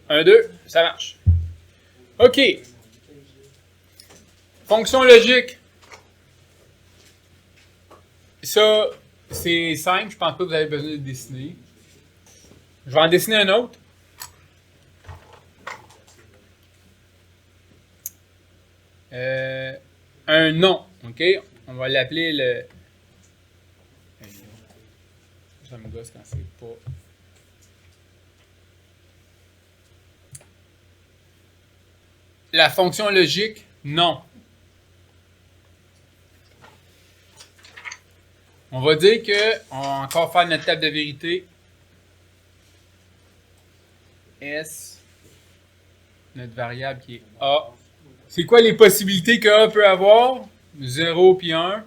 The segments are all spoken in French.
1, 2, ça marche. OK. Fonction logique. Ça, c'est simple. Je pense pas que vous avez besoin de le dessiner. Je vais en dessiner un autre. Un nom. OK? On va l'appeler le... Ça me gosse quand c'est pas... La fonction logique, non. On va dire que, on va encore faire notre table de vérité. S, notre variable qui est A. C'est quoi les possibilités que A peut avoir? 0 puis 1.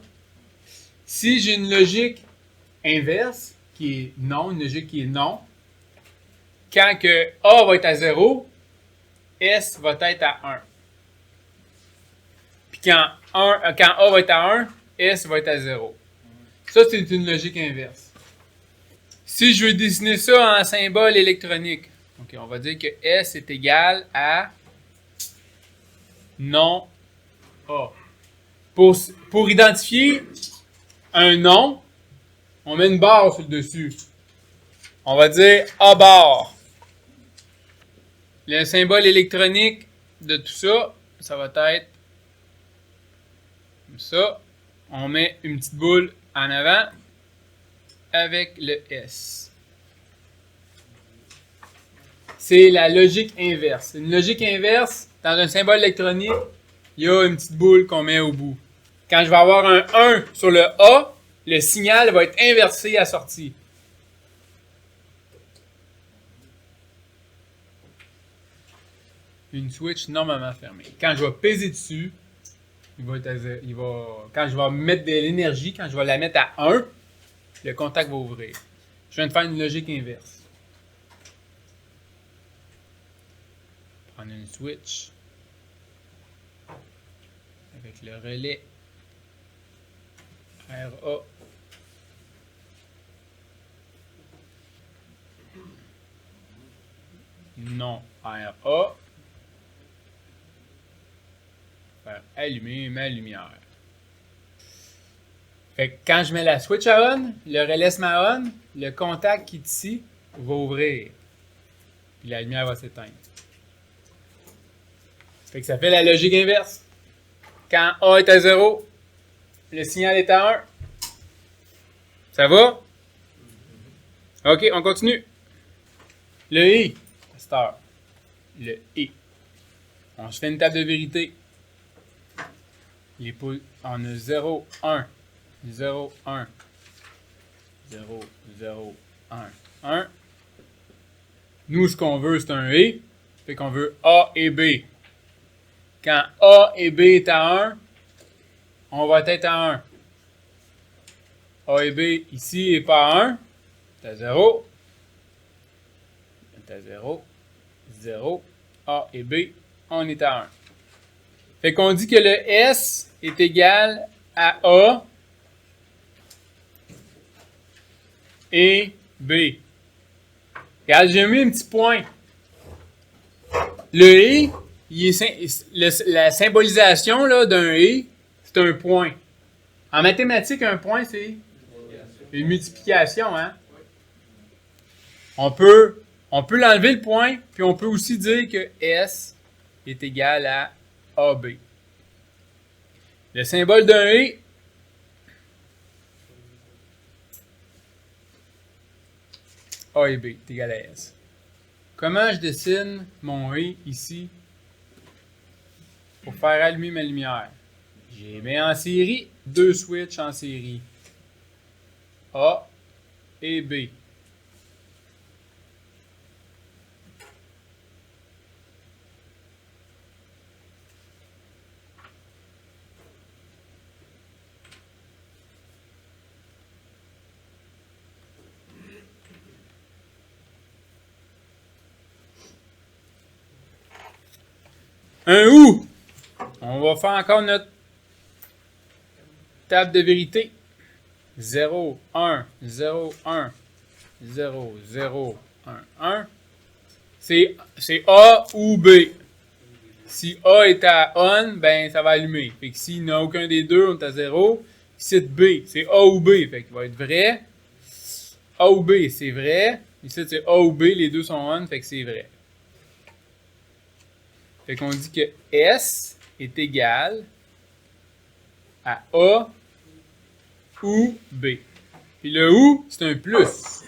Si j'ai une logique inverse, qui est non, une logique qui est non, quand que A va être à 0, S va être à 1. Puis quand A va être à 1, S va être à 0. Ça, c'est une logique inverse. Si je veux dessiner ça en symbole électronique, okay, on va dire que S est égal à non A. Pour identifier un nom, on met une barre sur le dessus. On va dire A bar. Le symbole électronique de tout ça, ça va être comme ça. On met une petite boule en avant avec le S. C'est la logique inverse. Une logique inverse, dans un symbole électronique, il y a une petite boule qu'on met au bout. Quand je vais avoir un 1 sur le A, le signal va être inversé à sortie. Une switch normalement fermée. Quand je vais peser dessus, quand je vais mettre de l'énergie, quand je vais la mettre à 1, le contact va ouvrir. Je viens de faire une logique inverse. Prendre une switch avec le relais RA. Non RA. Faire allumer ma lumière. Fait que quand je mets la switch à on, le relais se met à on, le contact qui est ici va ouvrir. Puis la lumière va s'éteindre. Fait que ça fait la logique inverse. Quand A est à 0, le signal est à 1. Ça va? OK, on continue. Le I. Star. Le I. On se fait une table de vérité. On a 0, 1. 0, 1. 0, 0, 1, 1. Nous, ce qu'on veut, c'est un E. Fait qu'on veut A et B. Quand A et B est à 1, on va être à 1. A et B ici n'est pas à 1. C'est à 0. C'est à 0. 0. A et B, on est à 1. Fait qu'on dit que le S est égal à A et B. Regarde, j'ai mis un petit point. Le E, la symbolisation d'un E, c'est un point. En mathématiques, un point, c'est une multiplication. Hein? On peut l'enlever le point, puis on peut aussi dire que S est égal à AB. Le symbole d'un E, A et B est égal à S. Comment je dessine mon E ici pour faire allumer ma lumière? J'ai mis en série 2 switches en série. A et B. Un OU. On va faire encore notre table de vérité. 0, 1, 0, 1, 0, 0, 1, 1. c'est A ou B. Si A est à on, ben ça va allumer. Fait que s'il n'y a aucun des deux, on est à 0. Ici, B, c'est A ou B. Fait qu'il va être vrai. A ou B, c'est vrai. Ici, c'est A ou B, les deux sont on, fait que c'est vrai. Fait qu'on dit que S est égal à A ou B. Puis le ou, c'est un plus.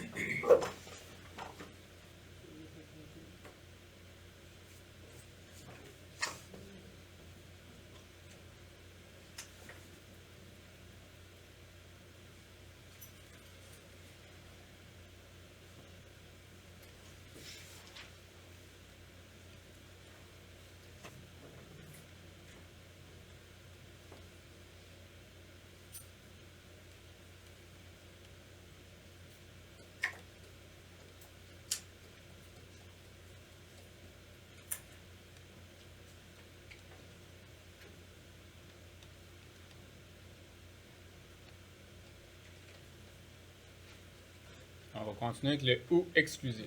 On va continuer avec le ou exclusif.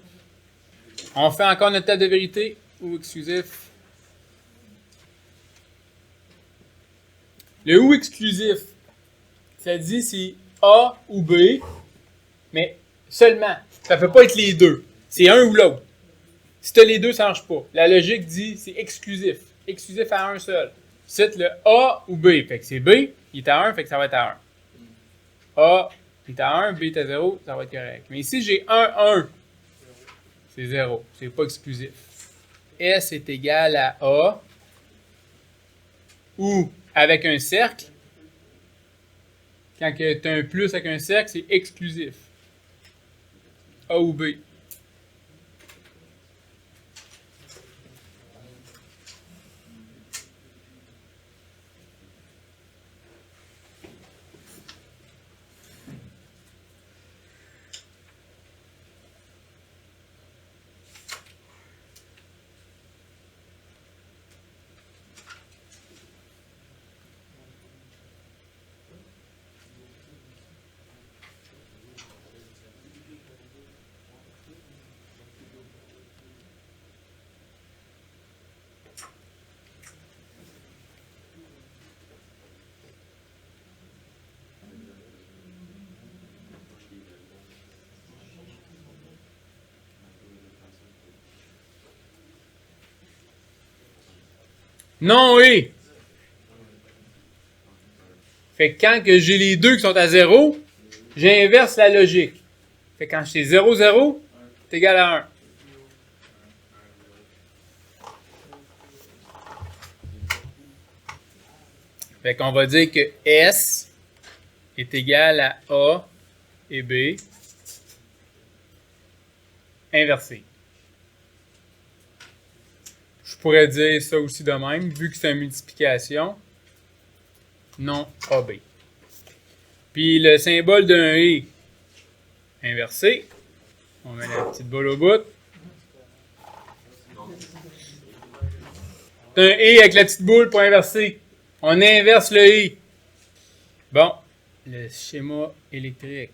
On fait encore notre table de vérité. Ou exclusif. Le ou exclusif, ça dit si A ou B, mais seulement. Ça ne peut pas être les deux. C'est un ou l'autre. Si tu as les deux, ça ne marche pas. La logique dit c'est exclusif. Exclusif à un seul. Cite le A ou B. Fait que c'est B, il est à 1, fait que ça va être à 1. A est à 1, B est à 0, ça va être correct. Mais ici, j'ai 1, 1. C'est 0. C'est pas exclusif. S est égal à A ou avec un cercle. Quand tu as un plus avec un cercle, c'est exclusif. A ou B. Non, oui. Fait que quand que j'ai les deux qui sont à 0, j'inverse la logique. Fait que quand j'ai 0, 0, c'est égal à 1. Fait qu'on va dire que S est égal à A et B inversé. Je pourrais dire ça aussi de même, vu que c'est une multiplication non AB. Puis le symbole d'un et inversé, on met la petite boule au bout. C'est un et avec la petite boule pour inverser. On inverse le et. Bon, le schéma électrique.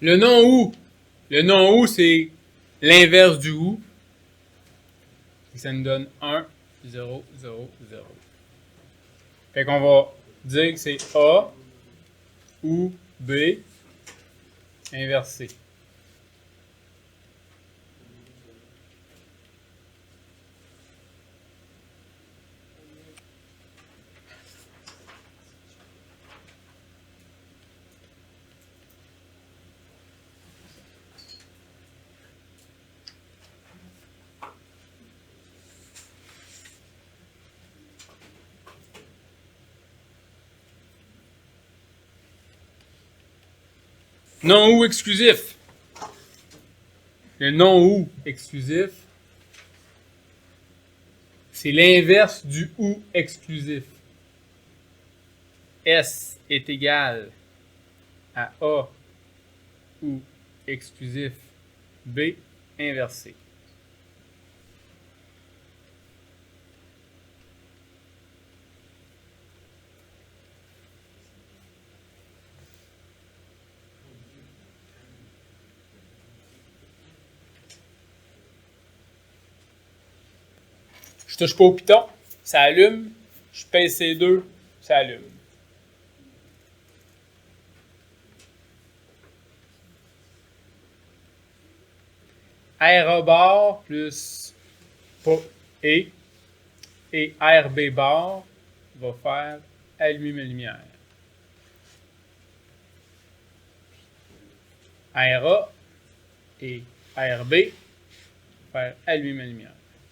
Le non-ou. Le non-ou, c'est l'inverse du ou. Ça nous donne 1, 0, 0, 0. Fait qu'on va dire que c'est A ou B inversé. Non-ou exclusif. Le non-ou exclusif, c'est l'inverse du ou exclusif. S est égal à A ou exclusif B inversé. Je touche pas au piton, ça allume. Je pèse C2, ça allume. RA bar plus E et RB bar va faire allumer ma lumière. RA et RB va faire allumer ma lumière.